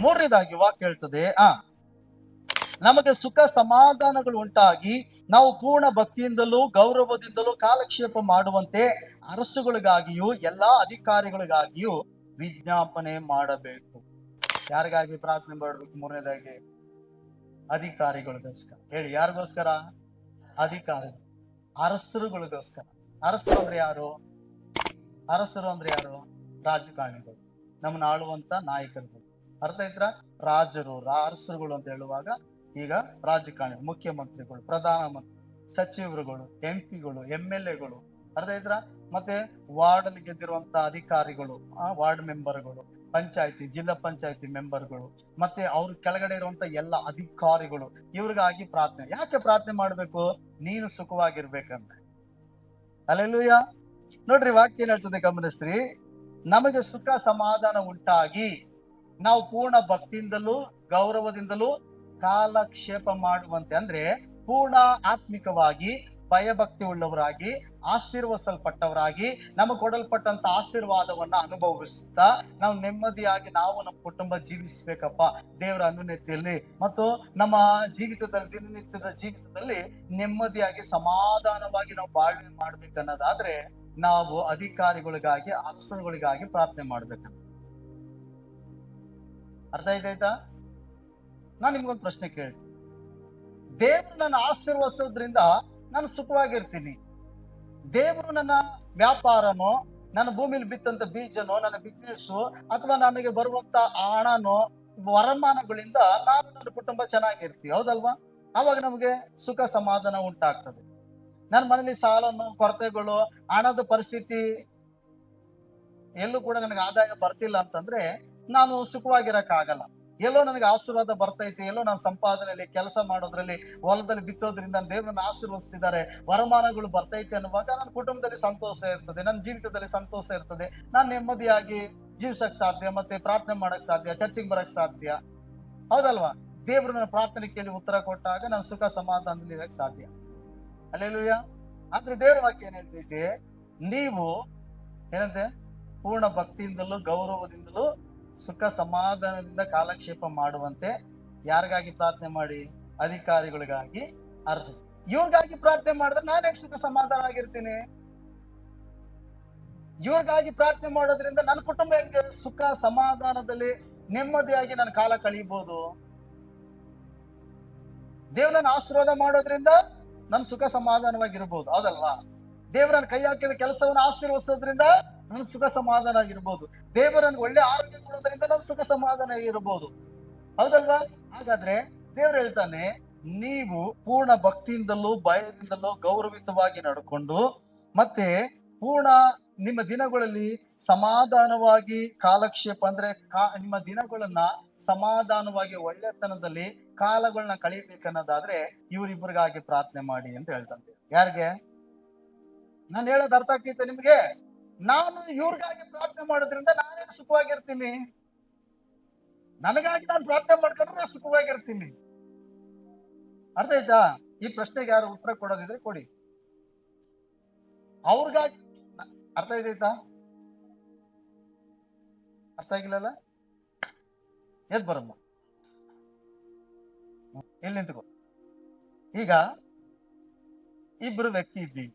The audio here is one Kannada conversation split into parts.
ಮೂರನೇದಾಗಿ ವಾಕ್ಯ ಹೇಳ್ತದೆ, ನಮಗೆ ಸುಖ ಸಮಾಧಾನಗಳು ಉಂಟಾಗಿ ನಾವು ಪೂರ್ಣ ಭಕ್ತಿಯಿಂದಲೂ ಗೌರವದಿಂದಲೂ ಕಾಲಕ್ಷೇಪ ಮಾಡುವಂತೆ ಅರಸುಗಳಿಗಾಗಿಯೂ ಎಲ್ಲಾ ಅಧಿಕಾರಿಗಳಿಗಾಗಿಯೂ ವಿಜ್ಞಾಪನೆ ಮಾಡಬೇಕು. ಯಾರಿಗಾಗಿ ಪ್ರಾರ್ಥನೆ ಮಾಡಬೇಕು? ಮೂರನೇದಾಗಿ ಅಧಿಕಾರಿಗಳಿಗೋಸ್ಕರ. ಹೇಳಿ, ಯಾರಿಗೋಸ್ಕರ? ಅಧಿಕಾರಿ, ಅರಸರುಗಳಿಗೋಸ್ಕರ. ಅರಸರು ಅಂದ್ರೆ ಯಾರು? ಅರಸರು ಅಂದ್ರೆ ಯಾರು? ರಾಜಕಾರಣಿಗಳು, ನಮ್ಮನ್ನ ಆಳುವಂತ ನಾಯಕರುಗಳು. ಅರ್ಥ ಐತ್ರ? ರಾಜರು, ಅರಸರುಗಳು ಅಂತ ಹೇಳುವಾಗ ಈಗ ರಾಜಕಾರಣಿ, ಮುಖ್ಯಮಂತ್ರಿಗಳು, ಪ್ರಧಾನಮಂತ್ರಿ, ಸಚಿವರುಗಳು, ಎಂಪಿಗಳು, MLAಗಳು. ಅರ್ಥ ಐತ್ರ? ಮತ್ತೆ ವಾರ್ಡ್ ಅಲ್ಲಿ ಗೆದ್ದಿರುವಂತ ಅಧಿಕಾರಿಗಳು, ವಾರ್ಡ್ ಮೆಂಬರ್ಗಳು, ಪಂಚಾಯತಿ, ಜಿಲ್ಲಾ ಪಂಚಾಯತಿ ಮೆಂಬರ್ಗಳು, ಮತ್ತೆ ಅವ್ರ ಕೆಳಗಡೆ ಇರುವಂತ ಎಲ್ಲ ಅಧಿಕಾರಿಗಳು, ಇವ್ರಿಗಾಗಿ ಪ್ರಾರ್ಥನೆ. ಯಾಕೆ ಪ್ರಾರ್ಥನೆ ಮಾಡ್ಬೇಕು? ನೀನು ಸುಖವಾಗಿರ್ಬೇಕಂತ. ಹಲ್ಲೆಲೂಯಾ. ನೋಡ್ರಿ, ವಾಕ್ಯ ಏನ್ ಹೇಳ್ತದೆ ಗಮನಿಸ್ರಿ. ನಮಗೆ ಸುಖ ಸಮಾಧಾನ ಉಂಟಾಗಿ ನಾವು ಪೂರ್ಣ ಭಕ್ತಿಯಿಂದಲೂ ಗೌರವದಿಂದಲೂ ಕಾಲಕ್ಷೇಪ ಮಾಡುವಂತೆ, ಅಂದ್ರೆ ಪೂರ್ಣ ಆತ್ಮಿಕವಾಗಿ ಭಯಭಕ್ತಿ ಉಳ್ಳವರಾಗಿ ಆಶೀರ್ವಸಲ್ಪಟ್ಟವರಾಗಿ ನಮಗೆ ಕೊಡಲ್ಪಟ್ಟಂತ ಆಶೀರ್ವಾದವನ್ನ ಅನುಭವಿಸುತ್ತಾ ನಾವು ನೆಮ್ಮದಿಯಾಗಿ ನಾವು ನಮ್ಮ ಕುಟುಂಬ ಜೀವಿಸ್ಬೇಕಪ್ಪ ದೇವರ ಅನುನೆತಿಯಲ್ಲಿ. ಮತ್ತು ನಮ್ಮ ಜೀವಿತದಲ್ಲಿ, ದಿನನಿತ್ಯದ ಜೀವಿತದಲ್ಲಿ ನೆಮ್ಮದಿಯಾಗಿ ಸಮಾಧಾನವಾಗಿ ನಾವು ಬಾಳ್ವೆ ಮಾಡ್ಬೇಕನ್ನೋದಾದ್ರೆ ನಾವು ಅಧಿಕಾರಿಗಳಿಗಾಗಿ ಅರಸರುಗಳಿಗಾಗಿ ಪ್ರಾರ್ಥನೆ ಮಾಡ್ಬೇಕಂತ. ಅರ್ಥ ಆಯ್ತಾಯ್ತಾ? ನಾನು ನಿಮ್ಗೊಂದು ಪ್ರಶ್ನೆ ಕೇಳ್ತೀನಿ. ದೇವರು ನನ್ನ ಆಶೀರ್ವದಿಸೋದ್ರಿಂದ ನಾನು ಸುಖವಾಗಿರ್ತೀನಿ. ದೇವರು ನನ್ನ ವ್ಯಾಪಾರನೋ, ನನ್ನ ಭೂಮಿಲಿ ಬಿತ್ತಂತ ಬೀಜನೋ, ನನ್ನ ಬಿಸ್ನೆಸ್ಸು, ಅಥವಾ ನನಗೆ ಬರುವಂತ ಹಣನೋ, ವರಮಾನಗಳಿಂದ ನಾನು ನನ್ನ ಕುಟುಂಬ ಚೆನ್ನಾಗಿರ್ತೀವಿ, ಹೌದಲ್ವಾ? ಅವಾಗ ನಮಗೆ ಸುಖ ಸಮಾಧಾನ ಉಂಟಾಗ್ತದೆ. ನನ್ನ ಮನೇಲಿ ಸಾಲನು, ಕೊರತೆಗಳು, ಹಣದ ಪರಿಸ್ಥಿತಿ ಎಲ್ಲೂ ಕೂಡ ನನಗೆ ಆದಾಯ ಬರ್ತಿಲ್ಲ ಅಂತಂದ್ರೆ ನಾನು ಸುಖವಾಗಿರಕ್ಕಾಗಲ್ಲ. ಎಲ್ಲೋ ನನಗೆ ಆಶೀರ್ವಾದ ಬರ್ತೈತಿ, ಎಲ್ಲೋ ನಾನು ಸಂಪಾದನೆಯಲ್ಲಿ, ಕೆಲಸ ಮಾಡೋದ್ರಲ್ಲಿ, ಹೊಲದಲ್ಲಿ ಬಿತ್ತೋದ್ರಿಂದ ದೇವರನ್ನ ಆಶೀರ್ವದಿಸ್ತಿದ್ದಾರೆ, ವರಮಾನಗಳು ಬರ್ತೈತಿ ಅನ್ನುವಾಗ ನನ್ನ ಕುಟುಂಬದಲ್ಲಿ ಸಂತೋಷ ಇರ್ತದೆ, ನನ್ನ ಜೀವಿತದಲ್ಲಿ ಸಂತೋಷ ಇರ್ತದೆ, ನಾನು ನೆಮ್ಮದಿಯಾಗಿ ಜೀವಿಸಕ್ ಸಾಧ್ಯ, ಮತ್ತೆ ಪ್ರಾರ್ಥನೆ ಮಾಡಕ್ ಸಾಧ್ಯ, ಚರ್ಚಿಗೆ ಬರಕ್ ಸಾಧ್ಯ, ಹೌದಲ್ವಾ? ದೇವರು ನನ್ನ ಪ್ರಾರ್ಥನೆ ಕೇಳಿ ಉತ್ತರ ಕೊಟ್ಟಾಗ ನಾನು ಸುಖ ಸಮಾಧಾನದಲ್ಲಿ ಇರಕ್ ಸಾಧ್ಯ. ಹಲ್ಲೆಲೂಯಾ. ಆದ್ರೆ ದೇವರ ವಾಕ್ಯ ಏನ್ ಹೇಳ್ತೈತಿ? ನೀವು ಏನಂತೆ? ಪೂರ್ಣ ಭಕ್ತಿಯಿಂದಲೂ ಗೌರವದಿಂದಲೂ ಸುಖ ಸಮಾಧಾನದಿಂದ ಕಾಲಕ್ಷೇಪ ಮಾಡುವಂತೆ ಯಾರಿಗಾಗಿ ಪ್ರಾರ್ಥನೆ ಮಾಡಿ? ಅಧಿಕಾರಿಗಳಿಗಾಗಿ, ಅರಸರು. ಇವ್ರಿಗಾಗಿ ಪ್ರಾರ್ಥನೆ ಮಾಡಿದ್ರೆ ನಾನು ಹೇಗೆ ಸುಖ ಸಮಾಧಾನ ಆಗಿರ್ತೀನಿ? ಇವ್ರಿಗಾಗಿ ಪ್ರಾರ್ಥನೆ ಮಾಡೋದ್ರಿಂದ ನನ್ನ ಕುಟುಂಬ ಹೆಂಗೆ ಸುಖ ಸಮಾಧಾನದಲ್ಲಿ ನೆಮ್ಮದಿಯಾಗಿ ನನ್ನ ಕಾಲ ಕಳೀಬಹುದು? ದೇವ್ರನ್ನ ಆಶೀರ್ವಾದ ಮಾಡೋದ್ರಿಂದ ನಾನು ಸುಖ ಸಮಾಧಾನವಾಗಿರ್ಬೋದು, ಹೌದಲ್ವಾ? ದೇವರನ್ನ ಕೈ ಹಾಕಿದ ಕೆಲಸವನ್ನು ಆಶೀರ್ವದಿಸೋದ್ರಿಂದ ನನ್ನ ಸುಖ ಸಮಾಧಾನ ಆಗಿರ್ಬೋದು. ದೇವರನ್ನು ಒಳ್ಳೆ ಆರೋಗ್ಯ ಕೊಡೋದ್ರಿಂದ ನಾನು ಸುಖ ಸಮಾಧಾನ ಇರಬಹುದು, ಹೌದಲ್ವಾ? ಹಾಗಾದ್ರೆ ದೇವ್ರು ಹೇಳ್ತಾನೆ, ನೀವು ಪೂರ್ಣ ಭಕ್ತಿಯಿಂದಲೂ ಭಯದಿಂದಲೂ ಗೌರವಿತವಾಗಿ ನಡ್ಕೊಂಡು ಮತ್ತೆ ಪೂರ್ಣ ನಿಮ್ಮ ದಿನಗಳಲ್ಲಿ ಸಮಾಧಾನವಾಗಿ ಕಾಲಕ್ಷೇಪ, ಅಂದ್ರೆ ನಿಮ್ಮ ದಿನಗಳನ್ನ ಸಮಾಧಾನವಾಗಿ ಒಳ್ಳೆತನದಲ್ಲಿ ಕಾಲಗಳನ್ನ ಕಳೀಬೇಕನ್ನೋದಾದ್ರೆ ಇವರಿಬ್ಬರಿಗಾಗಿ ಪ್ರಾರ್ಥನೆ ಮಾಡಿ ಅಂತ ಹೇಳ್ತಂತೆ. ಯಾರಿಗೆ? ನಾನು ಹೇಳೋದು ಅರ್ಥ ಆಗ್ತೈತೆ ನಿಮ್ಗೆ? ನಾನು ಇವ್ರಿಗಾಗಿ ಪ್ರಾರ್ಥನೆ ಮಾಡೋದ್ರಿಂದ ನಾನೇನು ಸುಖವಾಗಿರ್ತೀನಿ? ನನಗಾಗಿ ನಾನು ಪ್ರಾರ್ಥನೆ ಮಾಡ್ಕೊಂಡ್ರೆ ನಾನು ಸುಖವಾಗಿರ್ತೀನಿ. ಅರ್ಥ ಆಯ್ತಾ? ಈ ಪ್ರಶ್ನೆಗೆ ಯಾರು ಉತ್ತರ ಕೊಡೋದಿದ್ರೆ ಕೊಡಿ. ಅವ್ರಿಗಾಗಿ ಅರ್ಥ ಆಯ್ತಾಯ್ತಾ? ಅರ್ಥ ಆಗಿಲ್ಲಲ್ಲ? ಎದ್ ಬರಮ್ಮ, ಇಲ್ಲಿ ನಿಂತ್ಕೊ. ಈಗ ಇಬ್ರು ವ್ಯಕ್ತಿ ಇದ್ದೀವಿ.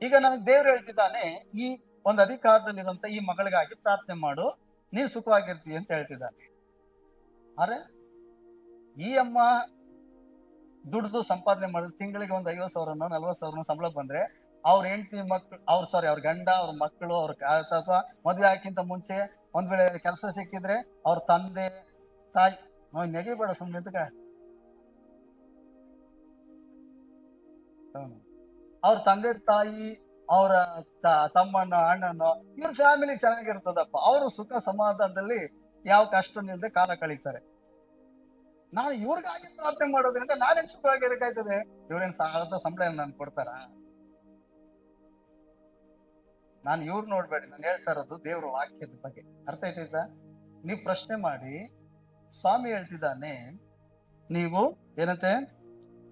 ಈಗ ನನಗೆ ದೇವ್ರು ಹೇಳ್ತಿದ್ದಾನೆ, ಈ ಒಂದು ಅಧಿಕಾರದಲ್ಲಿರುವಂತ ಈ ಮಗಳಿಗಾಗಿ ಪ್ರಾರ್ಥನೆ ಮಾಡು, ನೀನು ಸುಖವಾಗಿರ್ತೀವಿ ಅಂತ ಹೇಳ್ತಿದ್ದಾನೆ. ಅರೆ, ಈ ಅಮ್ಮ ದುಡ್ದು ಸಂಪಾದನೆ ಮಾಡಿದ್ರೆ ತಿಂಗಳಿಗೆ ಒಂದು 50,000 40,000 ಸಂಬಳ ಬಂದ್ರೆ ಅವ್ರ ಹೆಂಡತಿ ಮಕ್ಳು, ಅವ್ರ ಗಂಡ, ಅವ್ರ ಮಕ್ಕಳು, ಅವ್ರ ಅಥವಾ ಮದುವೆ ಹಾಕಿಂತ ಮುಂಚೆ ಒಂದ್ ವೇಳೆ ಕೆಲಸ ಸಿಕ್ಕಿದ್ರೆ ಅವ್ರ ತಂದೆ ತಾಯಿ, ನೆಗೆಬೇಡ ಸುಮ್ಮನೆ ಅಂತಕ, ಅವ್ರ ತಂದೆ ತಾಯಿ, ಅವರ ತಮ್ಮನ, ಅಣ್ಣನ, ಇವ್ರ ಫ್ಯಾಮಿಲಿ ಚೆನ್ನಾಗಿರ್ತದಪ್ಪ. ಅವರು ಸುಖ ಸಮಾಧಾನದಲ್ಲಿ ಯಾವ ಕಷ್ಟನಿಲ್ಲದೆ ಕಾಲ ಕಳೀತಾರೆ. ನಾನು ಇವ್ರಿಗಾಗಿ ಪ್ರಾರ್ಥನೆ ಮಾಡೋದ್ರಿಂದ ನಾನೇನ್ ಸುಖವಾಗಿರಕಾಯ್ತದೆ? ಇವ್ರೇನ್ ಸಾಲದ ಸಂಬಳ ನನ್ ಕೊಡ್ತಾರ? ನಾನು ಇವ್ರು ನೋಡ್ಬೇಡಿ, ನಾನು ಹೇಳ್ತಾ ಇರೋದು ದೇವ್ರ ವಾಕ್ಯದ ಬಗ್ಗೆ. ಅರ್ಥ ಆಯ್ತೈತಾ? ನೀವು ಪ್ರಶ್ನೆ ಮಾಡಿ, ಸ್ವಾಮಿ ಹೇಳ್ತಿದ್ದಾನೆ, ನೀವು ಏನಂತೆ?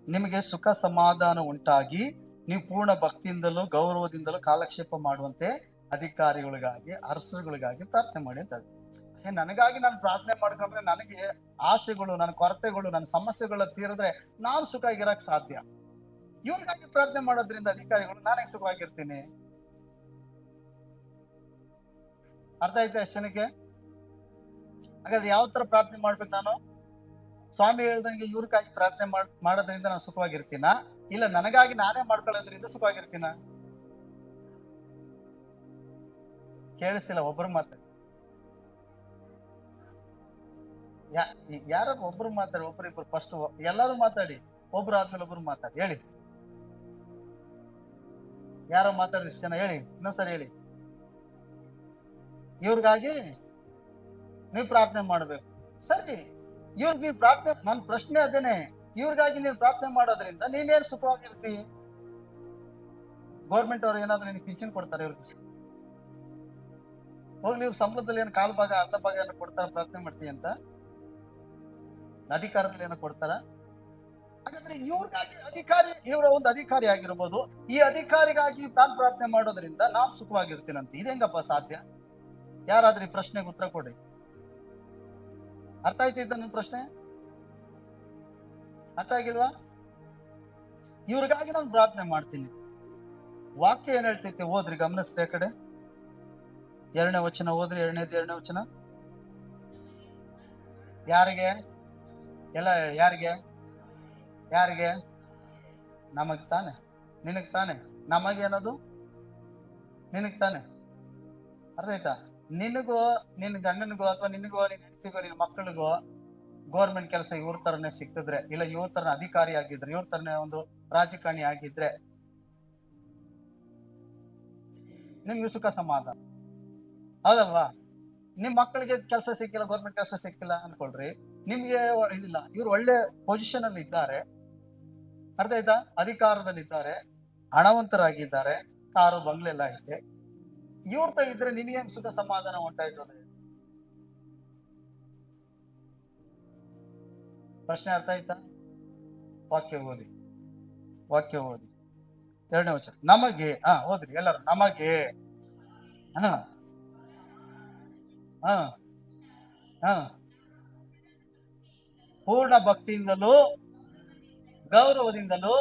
ನಿಮಗೆ ಸುಖ ಸಮಾಧಾನ ಉಂಟಾಗಿ ನೀವು ಪೂರ್ಣ ಭಕ್ತಿಯಿಂದಲೂ ಗೌರವದಿಂದಲೂ ಕಾಲಕ್ಷೇಪ ಮಾಡುವಂತೆ ಅಧಿಕಾರಿಗಳಿಗಾಗಿ ಅರಸರುಗಳಿಗಾಗಿ ಪ್ರಾರ್ಥನೆ ಮಾಡಿ ಅಂತ ಹೇಳ್ತಾರೆ. ನನಗಾಗಿ ನಾನು ಪ್ರಾರ್ಥನೆ ಮಾಡ್ಕೊಂಡ್ರೆ ನನಗೆ ಆಸೆಗಳು, ನನ್ನ ಕೊರತೆಗಳು, ನನ್ನ ಸಮಸ್ಯೆಗಳು ತೀರಿದ್ರೆ ನಾನು ಸುಖವಾಗಿರಕ್ ಸಾಧ್ಯ. ಇವ್ರಿಗಾಗಿ ಪ್ರಾರ್ಥನೆ ಮಾಡೋದ್ರಿಂದ ಅಧಿಕಾರಿಗಳು ನಾನೇ ಸುಖವಾಗಿರ್ತೀನಿ. ಅರ್ಥ ಆಯ್ತಾ ಜನಕ್ಕೆ? ಹಾಗಾದ್ರೆ ಯಾವ ತರ ಪ್ರಾರ್ಥನೆ ಮಾಡ್ಬೇಕು ನಾನು? ಸ್ವಾಮಿ ಹೇಳ್ದಂಗೆ ಇವ್ರಿಗಾಗಿ ಪ್ರಾರ್ಥನೆ ಮಾಡೋದ್ರಿಂದ ನಾನು ಸುಖವಾಗಿರ್ತೀನ, ಇಲ್ಲ ನನಗಾಗಿ ನಾನೇ ಮಾಡ್ಕೊಳ್ಳೋದ್ರಿಂದ ಸುಖವಾಗಿರ್ತೀನ? ಕೇಳಿಸಿಲ್ಲ ಒಬ್ರು ಮಾತಾಡಿ. ಯಾರು ಒಬ್ರು ಮಾತಾಡಿ, ಒಬ್ರು ಫಸ್ಟ್ ಎಲ್ಲರೂ ಮಾತಾಡಿ, ಒಬ್ರು ಆದ್ಮೇಲೆ ಒಬ್ರು ಮಾತಾಡಿ. ಹೇಳಿ, ಯಾರೋ ಮಾತಾಡಿ, ಇಷ್ಟು ಜನ ಹೇಳಿ, ಇನ್ನೊಂದ್ಸರಿ ಹೇಳಿ. ಇವ್ರಿಗಾಗಿ ನೀವು ಪ್ರಾರ್ಥನೆ ಮಾಡ್ಬೇಕು. ಸರಿ, ಇವ್ರಿಗೆ ನೀವು ಪ್ರಾರ್ಥನೆ, ನನ್ನ ಪ್ರಶ್ನೆ ಅದೇನೆ, ಇವ್ರಿಗಾಗಿ ನೀವು ಪ್ರಾರ್ಥನೆ ಮಾಡೋದ್ರಿಂದ ನೀನೇನ್ ಸುಖವಾಗಿರ್ತಿ? ಗೌರ್ಮೆಂಟ್ ಅವ್ರು ಏನಾದ್ರು ನಿನಗೆ ಪಿಂಚಣಿ ಕೊಡ್ತಾರೆ? ಇವ್ರಿಗೆ ಹೋಗ್ಲಿ, ಇವ್ರ ಸಂಬಳದಲ್ಲಿ ಏನು ಕಾಲ್ ಭಾಗ ಅರ್ಧ ಭಾಗ ಏನೋ ಕೊಡ್ತಾರ ಪ್ರಾರ್ಥನೆ ಮಾಡ್ತೀಯ ಅಂತ? ಅಧಿಕಾರದಲ್ಲಿ ಏನೋ ಕೊಡ್ತಾರ? ಹಾಗಾದ್ರೆ ಇವ್ರಿಗಾಗಿ ಇವರ ಒಂದು ಅಧಿಕಾರಿ ಆಗಿರ್ಬೋದು, ಈ ಅಧಿಕಾರಿಗಾಗಿ ನಾನು ಪ್ರಾರ್ಥನೆ ಮಾಡೋದ್ರಿಂದ ನಾನ್ ಸುಖವಾಗಿರ್ತೀನಂತ ಇದೆಂಗಪ್ಪ ಸಾಧ್ಯ? ಯಾರಾದ್ರೂ ಈ ಪ್ರಶ್ನೆಗೆ ಉತ್ತರ ಕೊಡಿ. ಅರ್ಥ ಆಯ್ತಿದ್ದ ನನ್ನ ಪ್ರಶ್ನೆ? ಅರ್ಥ ಆಗಿಲ್ವಾ? ಇವ್ರಿಗಾಗಿ ನಾನು ಪ್ರಾರ್ಥನೆ ಮಾಡ್ತೀನಿ. ವಾಕ್ಯ ಏನ್ ಹೇಳ್ತೈತೆ ಓದ್ರಿ, ಗಮನಿಸ್ರಿ. ಆ ಕಡೆ 2ನೇ ವಚನ ಓದ್ರಿ. 2ನೇ ವಚನ. ಯಾರಿಗೆ? ಎಲ್ಲ ಯಾರಿಗೆ? ಯಾರಿಗೆ? ನಮಗ್ ತಾನೆ, ನಿನಗ್ ತಾನೆ. ನಮಗೇನದು? ನಿನಗ್ ತಾನೆ. ಅರ್ಥ ಆಯ್ತಾ? ನಿನಗೋ, ನಿನ್ ಗಂಡನಿಗೋ, ಅಥವಾ ನಿನಗೋ, ನಿನ್ ಹೆಂಡತಿಗೋ, ನಿನ್ ಮಕ್ಕಳಿಗೋ ಗೌರ್ಮೆಂಟ್ ಕೆಲಸ ಇವ್ರ ತರನೇ ಸಿಕ್ಕಿದ್ರೆ, ಇಲ್ಲ ಇವ್ರ ತರನ ಅಧಿಕಾರಿ ಆಗಿದ್ರೆ, ಇವ್ರ ತರನೇ ಒಂದು ರಾಜಕಾರಣಿ ಆಗಿದ್ರೆ ನಿಮ್ಗೆ ಸುಖ ಸಮಾಧಾನ, ಹೌದಲ್ವಾ? ನಿಮ್ ಮಕ್ಕಳಿಗೆ ಕೆಲಸ ಸಿಕ್ಕಿಲ್ಲ, ಗೌರ್ಮೆಂಟ್ ಕೆಲಸ ಸಿಕ್ಕಿಲ್ಲ ಅನ್ಕೊಳ್ರಿ, ನಿಮ್ಗೆ ಇದಿಲ್ಲ. ಇವ್ರು ಒಳ್ಳೆ ಪೊಸಿಷನ್ ಅಲ್ಲಿ ಇದ್ದಾರೆ, ಅರ್ಥ ಆಯ್ತಾ? ಅಧಿಕಾರದಲ್ಲಿ ಇದ್ದಾರೆ, ಹಣವಂತರಾಗಿದ್ದಾರೆ, ಕಾರು ಬಂಗ್ಲೆ ಎಲ್ಲ ಇದೆ. ಇವ್ರ ಇದ್ರೆ ನಿನಗೇನ್ ಸುಖ ಸಮಾಧಾನ ಉಂಟಾಯ್ತದೆ? ಪ್ರಶ್ನೆ ಅರ್ಥ ಆಯ್ತಾ? ವಾಕ್ಯ ಓದಿ, ವಾಕ್ಯ ಓದಿ. 2ನೇ ವಚನ. ನಮಗೆ, ಓದ್ರಿ ಎಲ್ಲರೂ. ನಮಗೆ ಪೂರ್ಣ ಭಕ್ತಿಯಿಂದಲೂ ಗೌರವದಿಂದಲೂ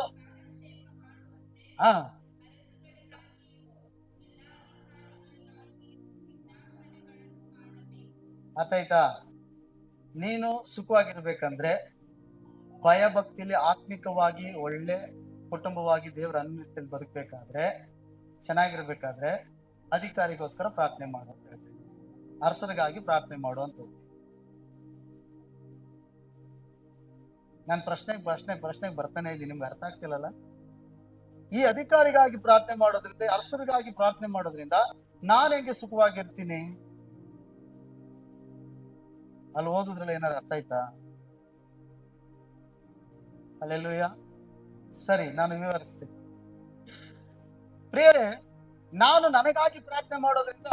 ಅರ್ಥ ಆಯ್ತಾ? ನೀನು ಸುಖವಾಗಿರ್ಬೇಕಂದ್ರೆ, ಭಯ ಭಕ್ತಿಲಿ ಆತ್ಮಿಕವಾಗಿ ಒಳ್ಳೆ ಕುಟುಂಬವಾಗಿ ದೇವರ ಅನ್ಯತೆಯಲ್ಲಿ ಬದುಕಬೇಕಾದ್ರೆ, ಚೆನ್ನಾಗಿರ್ಬೇಕಾದ್ರೆ ಅಧಿಕಾರಿಗೋಸ್ಕರ ಪ್ರಾರ್ಥನೆ ಮಾಡು ಅಂತ ಹೇಳ್ತೀನಿ. ಅರಸರಿಗಾಗಿ ಪ್ರಾರ್ಥನೆ ಮಾಡುವಂಥದ್ದು. ನಾನು ಪ್ರಶ್ನೆಗೆ ಬರ್ತಾನೆ ಇದ್ದೀನಿ, ನಿಮ್ಗೆ ಅರ್ಥ ಆಗ್ತಿಲ್ಲಲ್ಲ? ಈ ಅಧಿಕಾರಿಗಾಗಿ ಪ್ರಾರ್ಥನೆ ಮಾಡೋದ್ರಿಂದ, ಅರಸರಿಗಾಗಿ ಪ್ರಾರ್ಥನೆ ಮಾಡೋದ್ರಿಂದ ನಾನು ಹೆಂಗೆ ಸುಖವಾಗಿರ್ತೀನಿ? ಅಲ್ಲಿ ಓದುದ್ರಲ್ಲಿ ಏನಾರು ಅರ್ಥ ಆಯ್ತಾ? ಹಲ್ಲೆಲೂಯಾ. ಸರಿ, ನಾನು ವಿವರಿಸ್ತೇನೆ. ಪ್ರಿಯರೇ, ನಾನು ನನಗಾಗಿ ಪ್ರಾರ್ಥನೆ ಮಾಡೋದ್ರಿಂದ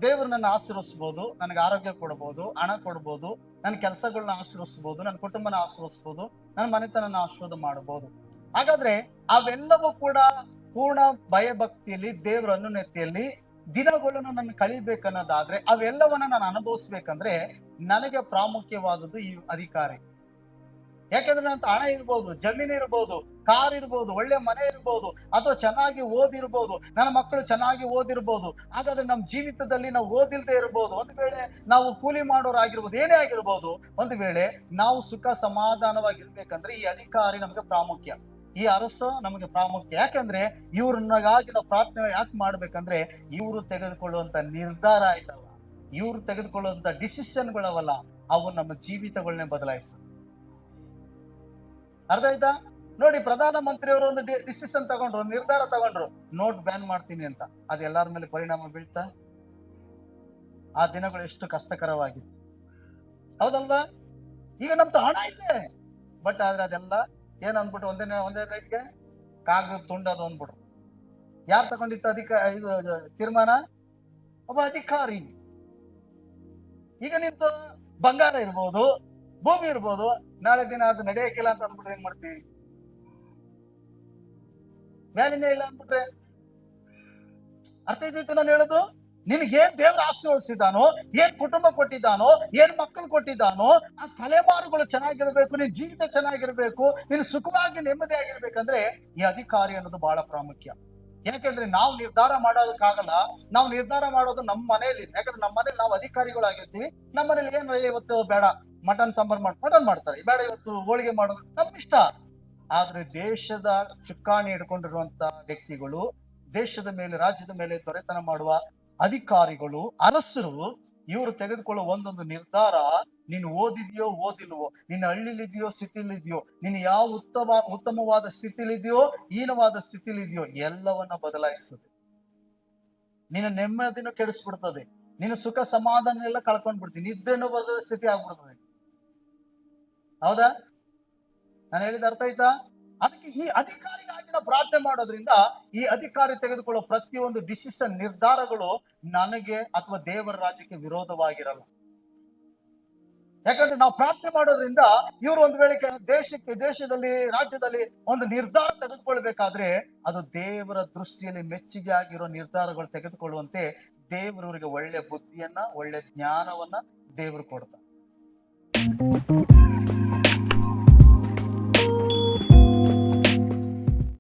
ದೇವರು ನನ್ನ ಆಶೀರ್ವದಿಸಬಹುದು, ನನಗೆ ಆರೋಗ್ಯ ಕೊಡಬಹುದು, ಹಣ ಕೊಡಬಹುದು, ನನ್ನ ಕೆಲಸಗಳನ್ನ ಆಶೀರ್ವದಿಸಬಹುದು, ನನ್ನ ಕುಟುಂಬನ ಆಶೀರ್ವದಿಸಬಹುದು, ನನ್ನ ಮನೆತನ ಆಶೀರ್ವಾದ ಮಾಡಬಹುದು. ಹಾಗಾದ್ರೆ ಅವೆಲ್ಲವೂ ಕೂಡ ಪೂರ್ಣ ಭಯ ಭಕ್ತಿಯಲ್ಲಿ, ದೇವರ ಅನ್ಯೋನ್ಯತೆಯಲ್ಲಿ ದಿನಗಳನ್ನು ನನ್ನ ಕಳಿಬೇಕನ್ನೋದಾದ್ರೆ, ಅವೆಲ್ಲವನ್ನ ನಾನು ಅನುಭವಿಸ್ಬೇಕಂದ್ರೆ ನನಗೆ ಪ್ರಾಮುಖ್ಯವಾದದ್ದು ಈ ಅಧಿಕಾರಿ. ಯಾಕೆಂದ್ರೆ ನನ್ನ ಹಣ ಇರ್ಬೋದು, ಜಮೀನು ಇರ್ಬೋದು, ಕಾರ್ ಇರ್ಬೋದು, ಒಳ್ಳೆ ಮನೆ ಇರ್ಬೋದು, ಅಥವಾ ಚೆನ್ನಾಗಿ ಓದಿರ್ಬೋದು, ನನ್ನ ಮಕ್ಕಳು ಚೆನ್ನಾಗಿ ಓದಿರ್ಬೋದು. ಹಾಗಾದ್ರೆ ನಮ್ಮ ಜೀವಿತದಲ್ಲಿ ನಾವು ಓದಿಲ್ದೇ ಇರ್ಬೋದು, ಒಂದು ವೇಳೆ ನಾವು ಕೂಲಿ ಮಾಡೋರಾಗಿರ್ಬೋದು, ಏನೇ ಆಗಿರ್ಬೋದು, ಒಂದು ವೇಳೆ ನಾವು ಸುಖ ಸಮಾಧಾನವಾಗಿರ್ಬೇಕಂದ್ರೆ ಈ ಅಧಿಕಾರಿ ನಮಗೆ ಪ್ರಾಮುಖ್ಯ, ಈ ಅರಸ ನಮಗೆ ಪ್ರಾಮುಖ್ಯ. ಯಾಕಂದ್ರೆ ಇವ್ರನ್ನಾಗಿ ನಾವು ಪ್ರಾರ್ಥನೆ ಯಾಕೆ ಮಾಡ್ಬೇಕಂದ್ರೆ, ಇವರು ತೆಗೆದುಕೊಳ್ಳುವಂತ ನಿರ್ಧಾರ ಆಯ್ತಲ್ಲ, ಇವ್ರು ತೆಗೆದುಕೊಳ್ಳುವಂತ ಡಿಸಿಷನ್ಗಳವಲ್ಲ, ಅವು ನಮ್ಮ ಜೀವಿತಗಳನ್ನೇ ಬದಲಾಯಿಸ್ತದೆ. ಅರ್ಥ ಆಯ್ತಾ? ನೋಡಿ, ಪ್ರಧಾನ ಮಂತ್ರಿಯವರು ಒಂದು ಡಿಸಿಷನ್ ತಗೊಂಡ್ರು, ಒಂದು ನಿರ್ಧಾರ ತಗೊಂಡ್ರು, ನೋಟ್ ಬ್ಯಾನ್ ಮಾಡ್ತೀನಿ ಅಂತ. ಅದು ಎಲ್ಲರ ಮೇಲೆ ಪರಿಣಾಮ ಬೀಳ್ತಾ? ಆ ದಿನಗಳು ಎಷ್ಟು ಕಷ್ಟಕರವಾಗಿತ್ತು, ಹೌದಲ್ವಾ? ಈಗ ನಮ್ದು ಹಣ ಇದೆ, ಬಟ್ ಆದ್ರೆ ಅದೆಲ್ಲ ಏನ್ ಅಂದ್ಬಿಟ್ಟು ಒಂದೇ ರೇಟ್ಗೆ ಕಾಗದ ತುಂಡದು ಅಂದ್ಬಿಟ್ರು. ಯಾರು ತಗೊಂಡಿತ್ತು ಇದು ತೀರ್ಮಾನ? ಒಬ್ಬ ಅಧಿಕಾರಿ. ಈಗ ನಿಂತು ಬಂಗಾರ ಇರ್ಬೋದು, ಭೂಮಿ ಇರ್ಬೋದು, ನಾಳೆ ದಿನ ಅದು ನಡೆಯಕ್ಕಿಲ್ಲ ಅಂತ ಅಂದ್ಬಿಟ್ರೆ ಏನ್ ಮಾಡ್ತೀವಿ? ವ್ಯಾಲ್ಯೂನೇ ಇಲ್ಲ ಅಂದ್ಬಿಟ್ರೆ. ಅರ್ಥ ಇದೈತೆ ನಾನು ಹೇಳೋದು? ನಿನಗೇನ್ ದೇವ್ರ ಆಶೀರ್ವದಿಸಿದಾನೋ, ಏನ್ ಕುಟುಂಬ ಕೊಟ್ಟಿದ್ದಾನೋ, ಏನ್ ಮಕ್ಕಳು ಕೊಟ್ಟಿದ್ದಾನೋ, ಆ ತಲೆಮಾರುಗಳು ಚೆನ್ನಾಗಿರ್ಬೇಕು, ನಿನ್ ಜೀವಿತ ಚೆನ್ನಾಗಿರ್ಬೇಕು, ನೀನು ಸುಖವಾಗಿ ನೆಮ್ಮದಿಯಾಗಿರ್ಬೇಕಂದ್ರೆ ಈ ಅಧಿಕಾರಿ ಅನ್ನೋದು ಬಹಳ ಪ್ರಾಮುಖ್ಯ. ಯಾಕೆಂದ್ರೆ ನಾವು ನಿರ್ಧಾರ ಮಾಡೋದಕ್ಕಾಗಲ್ಲ. ನಾವು ನಿರ್ಧಾರ ಮಾಡೋದು ನಮ್ಮ ಮನೆಯಲ್ಲಿ, ಯಾಕಂದ್ರೆ ನಮ್ಮ ಮನೇಲಿ ನಾವು ಅಧಿಕಾರಿಗಳಾಗಿರ್ತೀವಿ. ನಮ್ಮ ಮನೇಲಿ ಏನ್ ಇವತ್ತು ಬೇಡ ಮಟನ್ ಸಾಂಬಾರ್ ಮಟನ್ ಮಾಡ್ತಾರೆ, ಬೇಡ ಇವತ್ತು ಹೋಳಿಗೆ ಮಾಡೋದು ನಮ್ ಇಷ್ಟ. ಆದ್ರೆ ದೇಶದ ಚುಕ್ಕಾಣಿ ಹಿಡ್ಕೊಂಡಿರುವಂತ ವ್ಯಕ್ತಿಗಳು, ದೇಶದ ಮೇಲೆ ರಾಜ್ಯದ ಮೇಲೆ ದೊರೆತನ ಮಾಡುವ ಅಧಿಕಾರಿಗಳು, ಅರಸರು, ಇವರು ತೆಗೆದುಕೊಳ್ಳುವ ಒಂದೊಂದು ನಿರ್ಧಾರ, ನೀನು ಓದಿದ್ಯೋ ಓದಿಲ್ವೋ, ನಿನ್ನ ಹಳ್ಳಿಲಿದ್ಯೋ ಸಿಟಿಲಿದ್ಯೋ, ನೀನು ಯಾವ ಉತ್ತಮವಾದ ಸ್ಥಿತಿಲಿದ್ಯೋ ಹೀನವಾದ ಸ್ಥಿತಿಲಿದ್ಯೋ, ಎಲ್ಲವನ್ನ ಬದಲಾಯಿಸ್ತದೆ. ನಿನ್ನ ನೆಮ್ಮದಿನೂ ಕೆಡಿಸ್ಬಿಡ್ತದೆ, ನಿನ್ನ ಸುಖ ಸಮಾಧಾನ ಎಲ್ಲ ಕಳ್ಕೊಂಡ್ ಬಿಡ್ತೀನಿ, ನಿದ್ರೆನೂ ಬರದ ಸ್ಥಿತಿ ಆಗ್ಬಿಡ್ತದೆ. ಹೌದಾ? ನಾನು ಹೇಳಿದ ಅರ್ಥ ಆಯ್ತಾ? ಅದಕ್ಕೆ ಈ ಅಧಿಕಾರಿಗಾಗಿ ನಾವು ಪ್ರಾರ್ಥನೆ ಮಾಡೋದ್ರಿಂದ ಈ ಅಧಿಕಾರಿ ತೆಗೆದುಕೊಳ್ಳೋ ಪ್ರತಿಯೊಂದು ಡಿಸಿಷನ್, ನಿರ್ಧಾರಗಳು ನನಗೆ ಅಥವಾ ದೇವರ ರಾಜ್ಯಕ್ಕೆ ವಿರೋಧವಾಗಿರಲ್ಲ. ಯಾಕಂದ್ರೆ ನಾವು ಪ್ರಾರ್ಥನೆ ಮಾಡೋದ್ರಿಂದ ಇವರು ಒಂದು ವೇಳೆ ದೇಶದಲ್ಲಿ ರಾಜ್ಯದಲ್ಲಿ ಒಂದು ನಿರ್ಧಾರ ತೆಗೆದುಕೊಳ್ಬೇಕಾದ್ರೆ ಅದು ದೇವರ ದೃಷ್ಟಿಯಲ್ಲಿ ಮೆಚ್ಚುಗೆ ಆಗಿರೋ ನಿರ್ಧಾರಗಳು ತೆಗೆದುಕೊಳ್ಳುವಂತೆ ದೇವರವರಿಗೆ ಒಳ್ಳೆ ಬುದ್ಧಿಯನ್ನ, ಒಳ್ಳೆ ಜ್ಞಾನವನ್ನ ದೇವರು ಕೊಡ್ತಾರೆ.